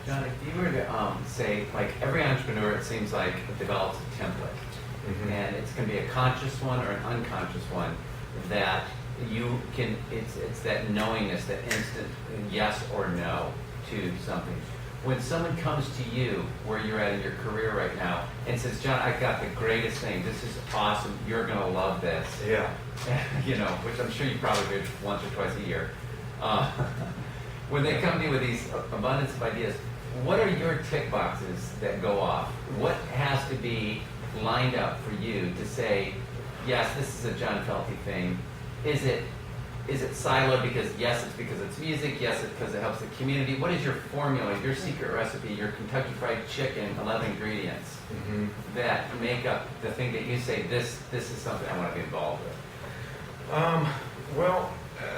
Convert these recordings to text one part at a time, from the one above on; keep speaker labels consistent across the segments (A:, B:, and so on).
A: John, if you were to say, like every entrepreneur, it seems like develops a template, and it's going to be a conscious one or an unconscious one that you can. It's that knowingness, that instant yes or no to something. When someone comes to you where you're at in your career right now and says, John, I've got the greatest thing. This is awesome. You're going to love this.
B: Yeah.
A: You know, which I'm sure you probably do once or twice a year. When they come to you with these abundance of ideas, what are your tick boxes that go off? What has to be lined up for you to say, yes, this is a John Felty thing? Is it siloed because, yes, it's because it's music, yes, it's because it helps the community? What is your formula, your secret recipe, your Kentucky Fried Chicken, 11 ingredients that make up the thing that you say, this is something I want to be involved with?
B: Well,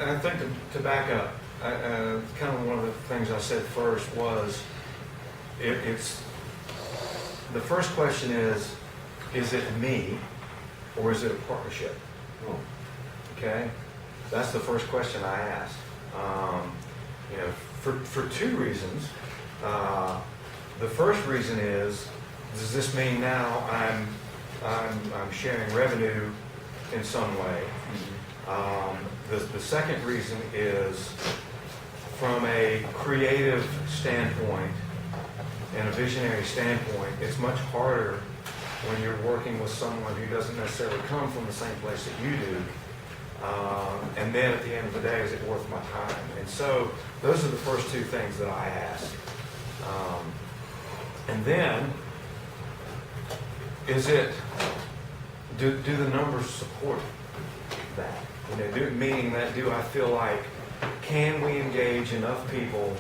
B: I think to back up, kind of one of the things I said first was, it's the first question is it me or is it a partnership? Okay, that's the first question I asked. You know, for two reasons. The first reason is, does this mean now I'm sharing revenue in some way? The second reason is, from a creative standpoint and a visionary standpoint, it's much harder when you're working with someone who doesn't necessarily come from the same place that you do. And then at the end of the day, is it worth my time? And so those are the first two things that I ask. And then, do the numbers support that? You know, meaning that, do I feel like, can we engage enough people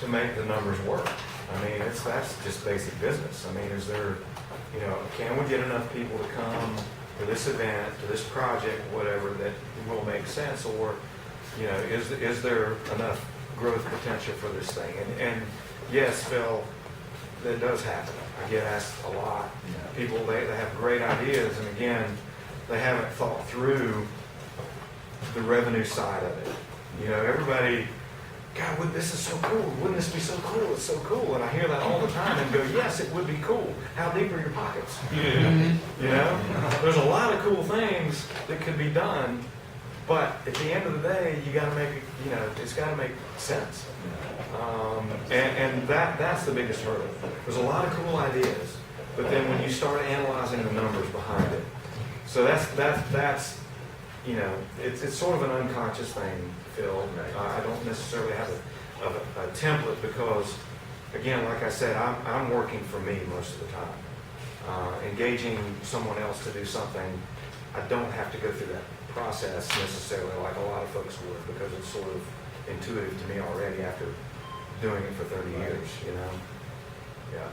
B: to make the numbers work? I mean, that's just basic business. I mean, is there, you know, can we get enough people to come to this event, to this project, whatever, that will make sense? Or, you know, is there enough growth potential for this thing? And yes, Phil, that does happen. I get asked a lot. People, they have great ideas, and again, they haven't thought through the revenue side of it. You know, everybody, God, this is so cool. Wouldn't this be so cool? It's so cool. And I hear that all the time and go, yes, it would be cool. How deep are your pockets? You know, there's a lot of cool things that could be done, but at the end of the day, you got to make it, you know, it's got to make sense. And that's the biggest hurdle. There's a lot of cool ideas, but then when you start analyzing the numbers behind it, so that's you know, it's sort of an unconscious thing, Phil. I don't necessarily have a template because, again, like I said, I'm working for me most of the time. Engaging someone else to do something, I don't have to go through that process necessarily like a lot of folks would, because it's sort of intuitive to me already after doing it for 30 years, you know? Yeah.